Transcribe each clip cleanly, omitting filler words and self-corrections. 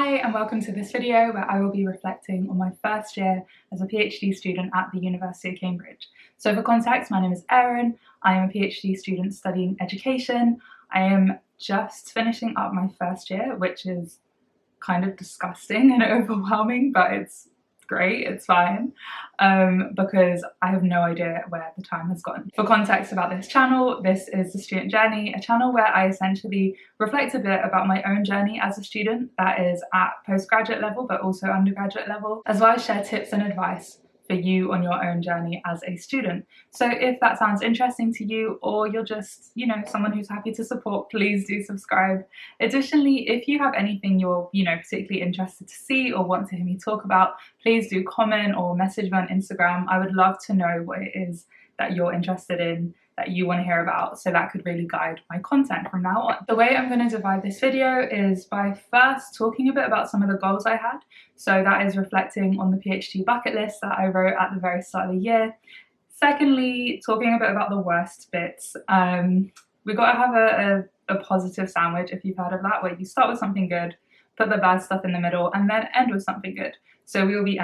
Hi and welcome to this video where I will be reflecting on my first year as a PhD student at the University of Cambridge. So for context, my name is Éireann. I am a PhD student studying education. I am just finishing up my first year, which is kind of disgusting and overwhelming, but it's great, it's fine, because I have no idea where the time has gone. For context about this channel, this is The Student Journey, a channel where I essentially reflect a bit about my own journey as a student, that is at postgraduate level but also undergraduate level, as well as share tips and advice for you on your own journey as a student. So if that sounds interesting to you, or you're just, someone who's happy to support, please do subscribe. Additionally, if you have anything you're, particularly interested to see or want to hear me talk about, please do comment or message me on Instagram. I would love to know what it is that you're interested in, that you want to hear about, so that could really guide my content from now on. The way I'm going to divide this video is by first talking a bit about some of the goals I had. So that is reflecting on the PhD bucket list that I wrote at the very start of the year. Secondly, talking a bit about the worst bits. We've got to have a positive sandwich, if you've heard of that, where you start with something good, put the bad stuff in the middle, and then end with something good. So we will be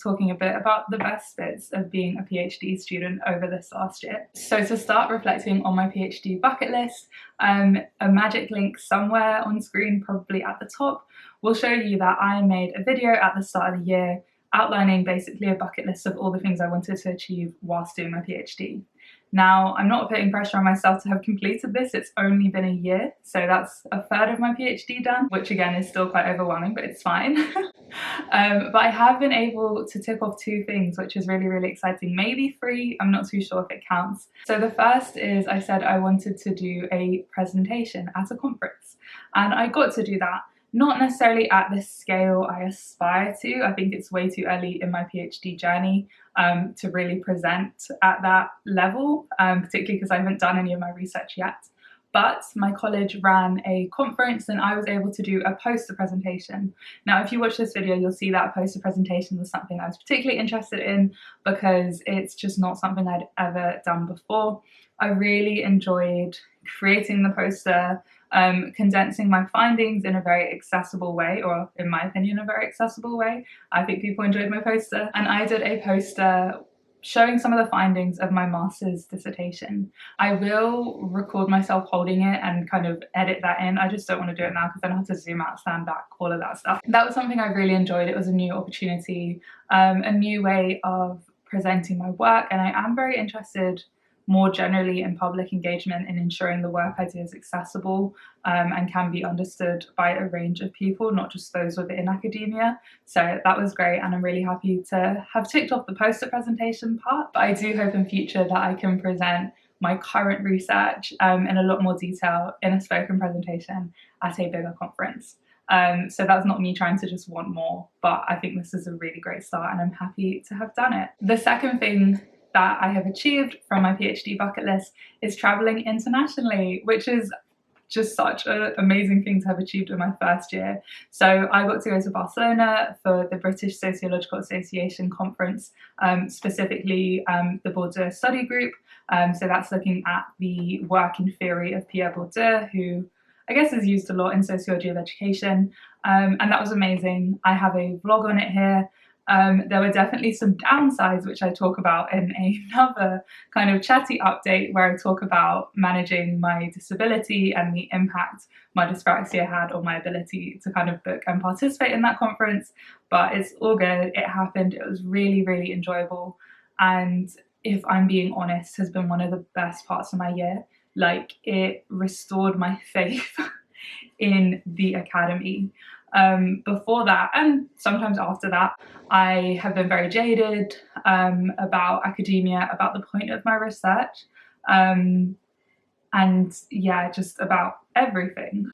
talking a bit about the best bits of being a PhD student over this last year. So to start reflecting on my PhD bucket list, a magic link somewhere on screen, probably at the top, will show you that I made a video at the start of the year outlining basically a bucket list of all the things I wanted to achieve whilst doing my PhD. Now, I'm not putting pressure on myself to have completed this, it's only been a year, so that's a third of my PhD done, which again is still quite overwhelming, but it's fine. But I have been able to tick off 2 things, which is really, really exciting. Maybe 3, I'm not too sure if it counts. So the first is I said I wanted to do a presentation at a conference, and I got to do that. Not necessarily at the scale I aspire to. I think it's way too early in my PhD journey to really present at that level, particularly because I haven't done any of my research yet. But my college ran a conference and I was able to do a poster presentation. Now, if you watch this video, you'll see that poster presentation was something I was particularly interested in because it's just not something I'd ever done before. I really enjoyed creating the poster, condensing my findings in a very accessible way, or in my opinion, a very accessible way. I think people enjoyed my poster. And I did a poster showing some of the findings of my master's dissertation. I will record myself holding it and kind of edit that in. I just don't want to do it now because then I have to zoom out, stand back, all of that stuff. That was something I really enjoyed. It was a new opportunity, a new way of presenting my work, and I am very interested more generally in public engagement and ensuring the work I do is accessible and can be understood by a range of people, not just those within academia. So that was great, and I'm really happy to have ticked off the poster presentation part. But I do hope in future that I can present my current research in a lot more detail in a spoken presentation at a bigger conference. So that's not me trying to just want more, but I think this is a really great start and I'm happy to have done it. The second thing that I have achieved from my PhD bucket list is traveling internationally, which is just such an amazing thing to have achieved in my first year. So I got to go to Barcelona for the British Sociological Association conference, specifically the Bordeaux study group. So that's looking at the work and theory of Pierre Bourdieu, who I guess is used a lot in sociology of education. And that was amazing. I have a vlog on it here. There were definitely some downsides, which I talk about in another kind of chatty update where I talk about managing my disability and the impact my dyspraxia had on my ability to kind of book and participate in that conference. But it's all good, it happened, it was really, really enjoyable, and if I'm being honest, has been one of the best parts of my year. Like, it restored my faith in the academy. Before that, and sometimes after that, I have been very jaded about academia, about the point of my research, and yeah, just about everything.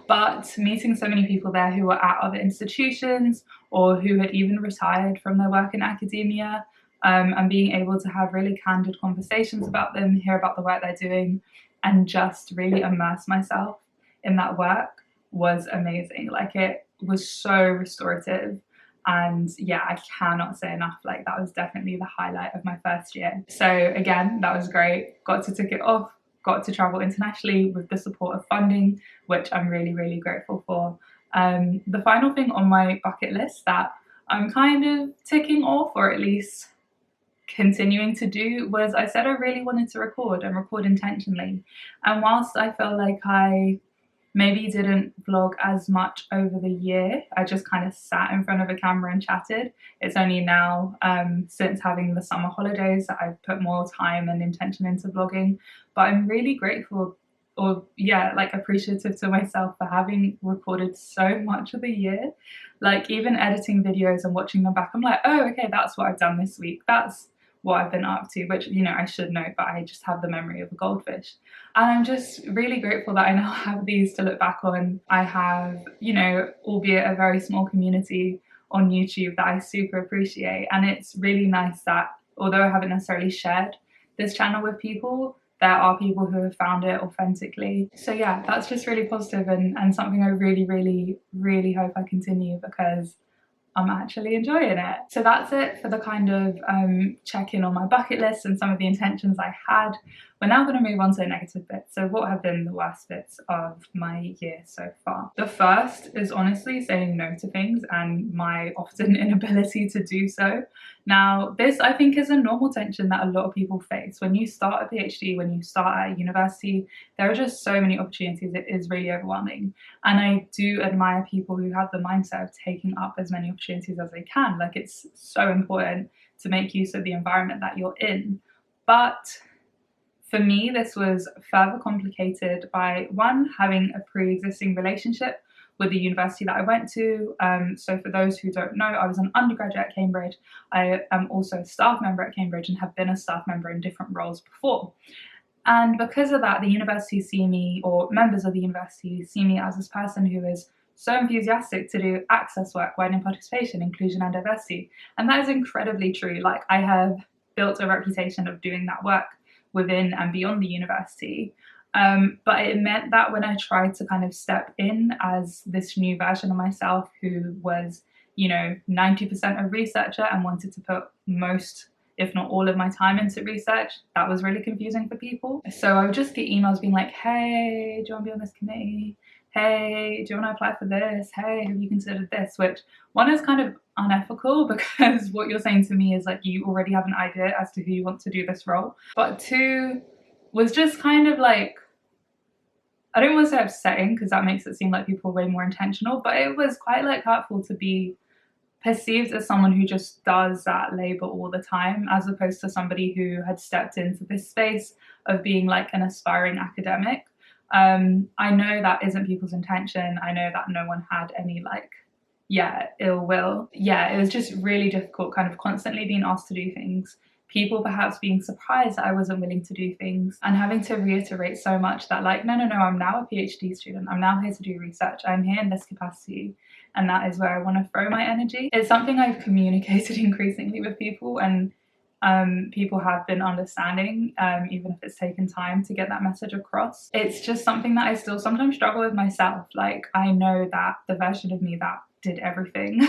But meeting so many people there who were at other institutions or who had even retired from their work in academia, and being able to have really candid conversations about them, hear about the work they're doing, and just really immerse myself in that work was amazing. Like, it was so restorative, and yeah, I cannot say enough, like that was definitely the highlight of my first year. So again, that was great, got to tick it off, got to travel internationally with the support of funding, which I'm really, really grateful for. The final thing on my bucket list that I'm kind of ticking off, or at least continuing to do, was I said I really wanted to record and record intentionally. And whilst I feel like I maybe didn't vlog as much over the year, I just kind of sat in front of a camera and chatted. It's only now, since having the summer holidays, that I've put more time and intention into vlogging. But I'm really grateful, or yeah, like appreciative to myself for having recorded so much of the year. Like even editing videos and watching them back, I'm like, oh, okay, that's what I've done this week. That's what I've been up to, which, you know, I should know, but I just have the memory of a goldfish. And I'm just really grateful that I now have these to look back on. I have, you know, albeit a very small community on YouTube that I super appreciate. And it's really nice that, although I haven't necessarily shared this channel with people, there are people who have found it authentically. So yeah, that's just really positive and something I really, really, really hope I continue, because I'm actually enjoying it. So that's it for the kind of check-in on my bucket list and some of the intentions I had. We're now going to move on to the negative bits. So what have been the worst bits of my year so far? The first is honestly saying no to things and my often inability to do so. Now, this I think is a normal tension that a lot of people face. When you start a PhD, when you start at university, there are just so many opportunities, it is really overwhelming. And I do admire people who have the mindset of taking up as many opportunities as they can. Like, it's so important to make use of the environment that you're in. But for me, this was further complicated by, one, having a pre-existing relationship with the university that I went to. So for those who don't know, I was an undergraduate at Cambridge. I am also a staff member at Cambridge and have been a staff member in different roles before. And because of that, the university see me, or members of the university see me, as this person who is so enthusiastic to do access work, widening participation, inclusion and diversity. And that is incredibly true. Like, I have built a reputation of doing that work within and beyond the university. But it meant that when I tried to kind of step in as this new version of myself who was, you know, 90% a researcher and wanted to put most, if not all, of my time into research, that was really confusing for people. So I would just get emails being like, hey, do you want to be on this committee? Hey, do you want to apply for this? Hey, have you considered this? Which, one, is kind of unethical, because what you're saying to me is like, you already have an idea as to who you want to do this role. But two, was just kind of like, I don't want to say upsetting, because that makes it seem like people are way more intentional, but it was quite like hurtful to be perceived as someone who just does that labor all the time, as opposed to somebody who had stepped into this space of being like an aspiring academic. I know that isn't people's intention. I know that no one had any like, ill will. Yeah, it was just really difficult kind of constantly being asked to do things, people perhaps being surprised that I wasn't willing to do things, and having to reiterate so much that like, no, I'm now a PhD student. I'm now here to do research. I'm here in this capacity, and that is where I want to throw my energy. It's something I've communicated increasingly with people, and people have been understanding, even if it's taken time to get that message across. It's just something that I still sometimes struggle with myself. Like, I know that the version of me that did everything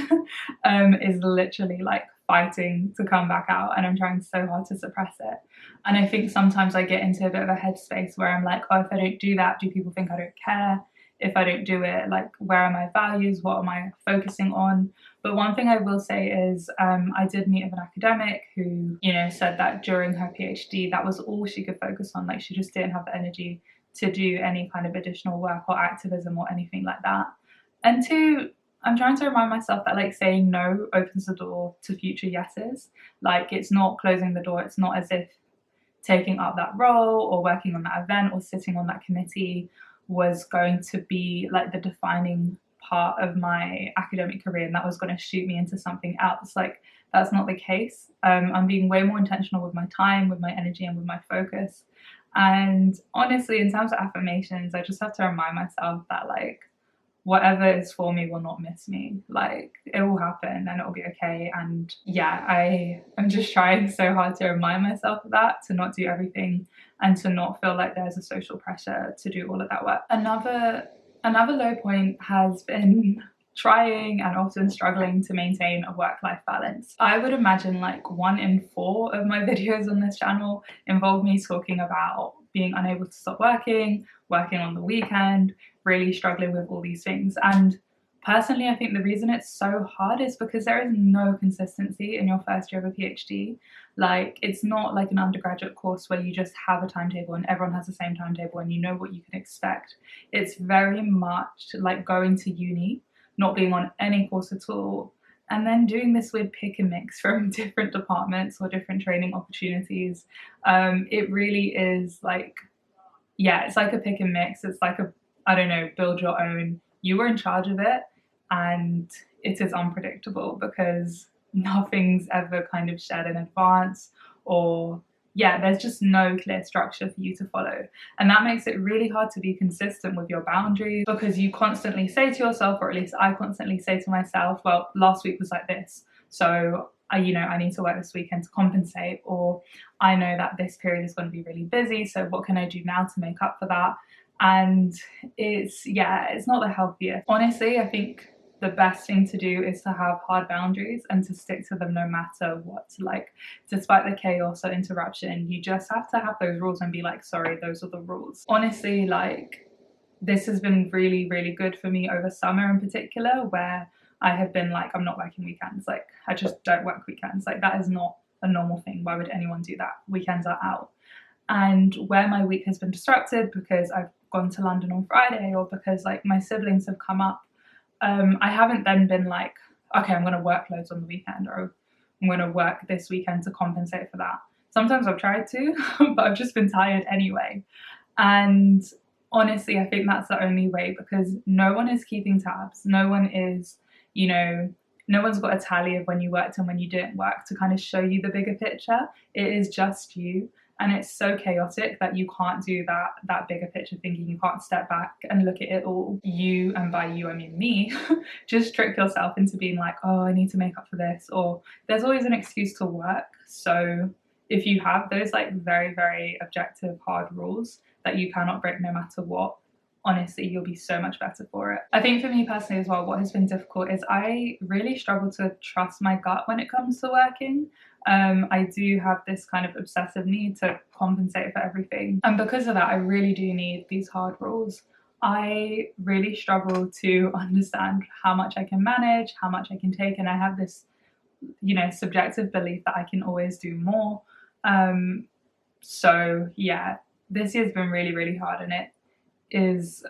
is literally like fighting to come back out, and I'm trying so hard to suppress it. And I think sometimes I get into a bit of a headspace where I'm like, oh, if I don't do that, do people think I don't care? If I don't do it, like, where are my values? What am I focusing on? But one thing I will say is I did meet with an academic who, you know, said that during her PhD, that was all she could focus on. Like, she just didn't have the energy to do any kind of additional work or activism or anything like that. And two, I'm trying to remind myself that like saying no opens the door to future yeses. Like, it's not closing the door. It's not as if taking up that role or working on that event or sitting on that committee was going to be like the defining part of my academic career, and that was going to shoot me into something else. Like, that's not the case. I'm being way more intentional with my time, with my energy, and with my focus. And honestly, in terms of affirmations, I just have to remind myself that like, whatever is for me will not miss me. Like, it will happen and it'll be okay. And yeah, I am just trying so hard to remind myself of that, to not do everything and to not feel like there's a social pressure to do all of that work. Another low point has been trying and often struggling to maintain a work-life balance. I would imagine like 1 in 4 of my videos on this channel involve me talking about being unable to stop working on the weekend, really struggling with all these things. And Personally, I think the reason it's so hard is because there is no consistency in your first year of a PhD. Like, it's not like an undergraduate course where you just have a timetable and everyone has the same timetable and you know what you can expect. It's very much like going to uni, not being on any course at all, and then doing this weird pick and mix from different departments or different training opportunities. It really is like, yeah, it's like a pick and mix. It's like a, I don't know, build your own. You were in charge of it, and it is unpredictable because nothing's ever kind of shared in advance, or yeah, there's just no clear structure for you to follow. And that makes it really hard to be consistent with your boundaries because you constantly say to yourself, or at least I constantly say to myself, well, last week was like this, so I need to work this weekend to compensate, or I know that this period is going to be really busy, so what can I do now to make up for that? And it's not the healthiest. Honestly, I think the best thing to do is to have hard boundaries and to stick to them no matter what. Like, despite the chaos or interruption, you just have to have those rules and be like, sorry, those are the rules. Honestly, like, this has been really, really good for me over summer in particular, where I have been like, I'm not working weekends. Like, I just don't work weekends. Like, that is not a normal thing. Why would anyone do that? Weekends are out. And where my week has been disrupted because I've gone to London on Friday, or because like my siblings have come up, I haven't then been like, okay, I'm going to work loads on the weekend, or I'm going to work this weekend to compensate for that. Sometimes I've tried to, but I've just been tired anyway. And honestly, I think that's the only way, because no one is keeping tabs. No one is, no one's got a tally of when you worked and when you didn't work to kind of show you the bigger picture. It is just you. And it's so chaotic that you can't do that bigger picture thinking. You can't step back and look at it all. You, and by you I mean me, just trick yourself into being like, oh, I need to make up for this, or there's always an excuse to work. So if you have those like very, very objective hard rules that you cannot break no matter what, honestly, you'll be so much better for it. I think for me personally as well, what has been difficult is I really struggle to trust my gut when it comes to working. I do have this kind of obsessive need to compensate for everything. And because of that, I really do need these hard rules. I really struggle to understand how much I can manage, how much I can take. And I have this, subjective belief that I can always do more. So yeah, this year's been really, really hard, and it is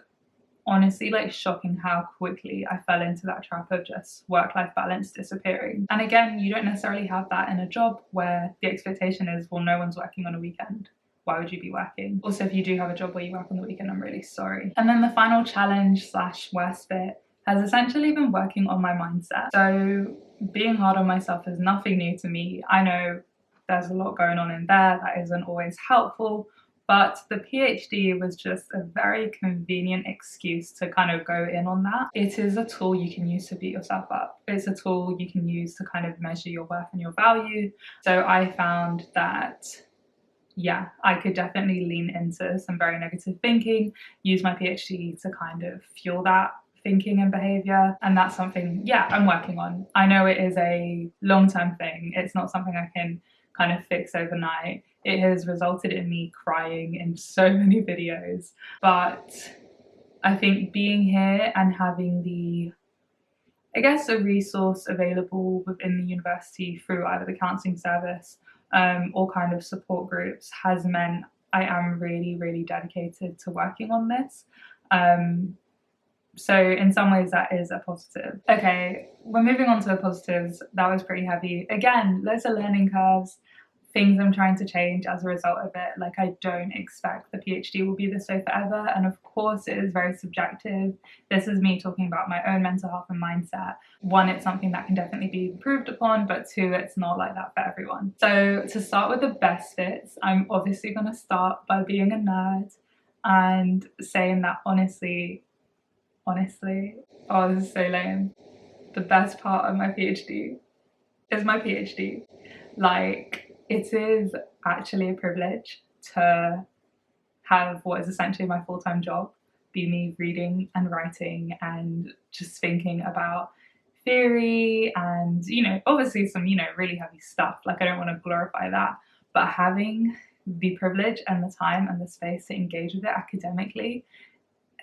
honestly like shocking how quickly I fell into that trap of just work-life balance disappearing. And again, you don't necessarily have that in a job where the expectation is, well, no one's working on a weekend. Why would you be working? Also, if you do have a job where you work on the weekend, I'm really sorry. And then the final challenge / worst bit has essentially been working on my mindset. So being hard on myself is nothing new to me. I know there's a lot going on in there that isn't always helpful, but the PhD was just a very convenient excuse to kind of go in on that. It is a tool you can use to beat yourself up. It's a tool you can use to kind of measure your worth and your value. So I found that, yeah, I could definitely lean into some very negative thinking, use my PhD to kind of fuel that thinking and behavior. And that's something, yeah, I'm working on. I know it is a long-term thing. It's not something I can kind of fix overnight. It has resulted in me crying in so many videos, but I think being here and having a resource available within the university through either the counselling service or kind of support groups has meant I am really, really dedicated to working on this. So in some ways that is a positive. Okay, we're moving on to the positives. That was pretty heavy. Again, loads of learning curves, things I'm trying to change as a result of it. Like, I don't expect the PhD will be this way forever. And of course it is very subjective. This is me talking about my own mental health and mindset. One, it's something that can definitely be improved upon, but two, it's not like that for everyone. So to start with the best fits, I'm obviously going to start by being a nerd and saying that honestly, oh, this is so lame. The best part of my PhD is my PhD. Like, it is actually a privilege to have what is essentially my full-time job be me reading and writing and just thinking about theory and, obviously some, really heavy stuff. Like, I don't want to glorify that, but having the privilege and the time and the space to engage with it academically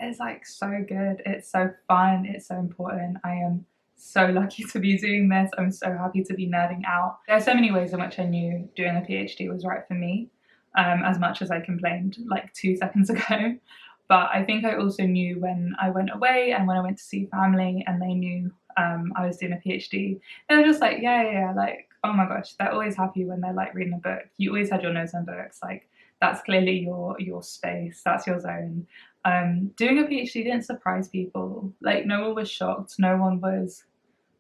it's like so good, it's so fun, it's so important. I am so lucky to be doing this. I'm so happy to be nerding out. There are so many ways in which I knew doing a PhD was right for me, as much as I complained like 2 seconds ago. But I think I also knew when I went away and when I went to see family and they knew I was doing a PhD, they were just like, yeah, like, oh my gosh, they're always happy when they're like reading a book. You always had your nose on books, like that's clearly your space, that's your zone. Doing a PhD didn't surprise people. Like no one was shocked, no one was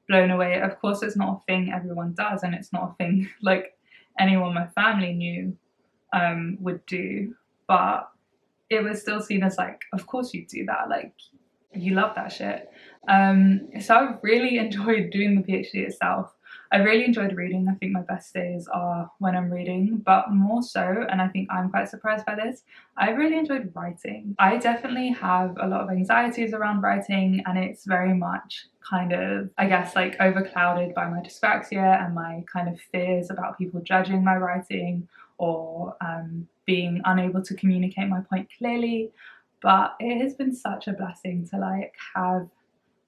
blown away. Of course, it's not a thing everyone does, and it's not a thing like anyone my family knew would do. But it was still seen as like, of course you do that. Like you love that shit. So I really enjoyed doing the PhD itself. I really enjoyed reading. I think my best days are when I'm reading, but more so, and I think I'm quite surprised by this, I really enjoyed writing. I definitely have a lot of anxieties around writing, and it's very much kind of, I guess, like overclouded by my dyspraxia and my kind of fears about people judging my writing or being unable to communicate my point clearly. But it has been such a blessing to like have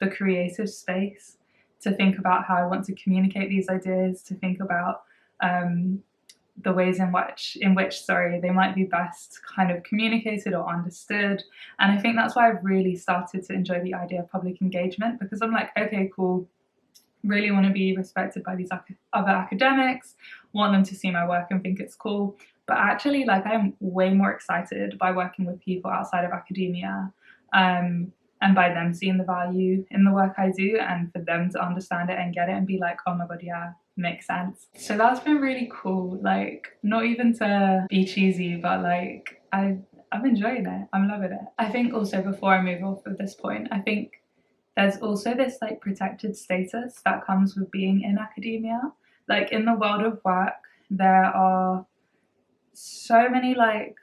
the creative space to think about how I want to communicate these ideas, to think about the ways in which they might be best kind of communicated or understood. And I think that's why I've really started to enjoy the idea of public engagement, because I'm like, okay, cool, really want to be respected by these other academics, want them to see my work and think it's cool. But actually, like, I'm way more excited by working with people outside of academia, and by them seeing the value in the work I do, and for them to understand it and get it and be like, oh my god, yeah, makes sense. So that's been really cool. Like, not even to be cheesy, but like I'm enjoying it. I'm loving it. I think also, before I move off of this point, I think there's also this like protected status that comes with being in academia. Like in the world of work, there are so many like,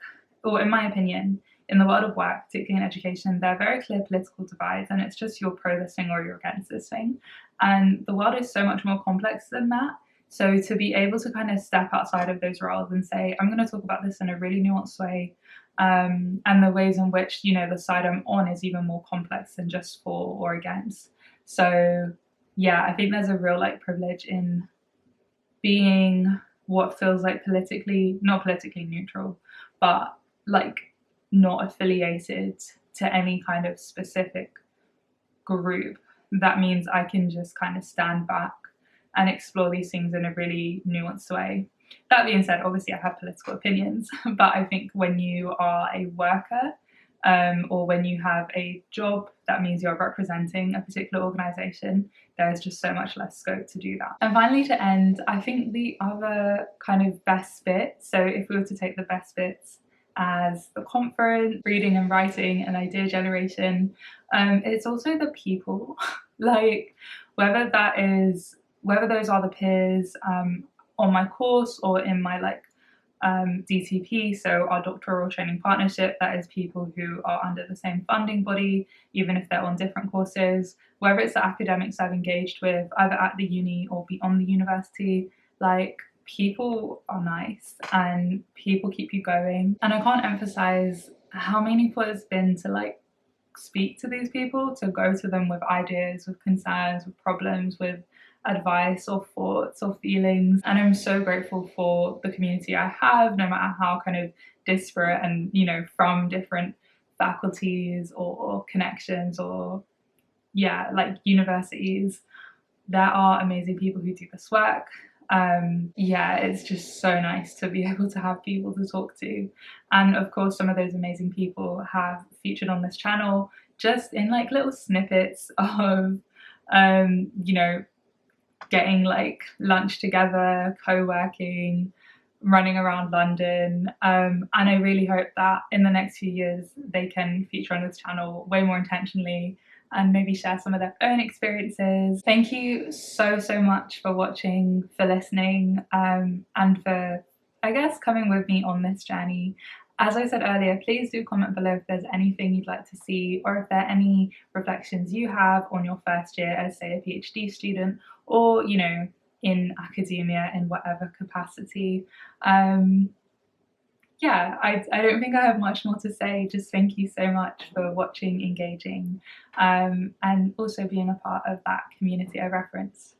or in my opinion, in the world of work, particularly in education, there are very clear political divides, and it's just you're pro this thing or you're against this thing. And the world is so much more complex than that. So to be able to kind of step outside of those roles and say, I'm going to talk about this in a really nuanced way, and the ways in which, you know, the side I'm on is even more complex than just for or against. So yeah, I think there's a real like privilege in being what feels like not politically neutral, but like not affiliated to any kind of specific group. That means I can just kind of stand back and explore these things in a really nuanced way. That being said, obviously I have political opinions, but I think when you are a worker, or when you have a job, that means you're representing a particular organisation, there's just so much less scope to do that. And finally, to end, I think the other kind of best bit, so if we were to take the best bits as the conference, reading and writing and idea generation, it's also the people. Like whether those are the peers on my course or in my like DTP, so our doctoral training partnership, that is people who are under the same funding body, even if they're on different courses, whether it's the academics I've engaged with, either at the uni or beyond the university, like people are nice and people keep you going. And I can't emphasize how meaningful it's been to like speak to these people, to go to them with ideas, with concerns, with problems, with advice or thoughts or feelings. And I'm so grateful for the community I have, no matter how kind of disparate and, you know, from different faculties or connections or yeah, like universities. There are amazing people who do this work. Yeah, it's just so nice to be able to have people to talk to. And of course, some of those amazing people have featured on this channel just in like little snippets of, you know, getting like lunch together, co-working, running around London. And I really hope that in the next few years they can feature on this channel way more intentionally and maybe share some of their own experiences. Thank you so much for watching, for listening, and for, I guess, coming with me on this journey. As I said earlier, please do comment below if there's anything you'd like to see, or if there are any reflections you have on your first year as, say, a PhD student, or, you know, in academia in whatever capacity. yeah, I don't think I have much more to say. Just thank you so much for watching, engaging, and also being a part of that community I referenced.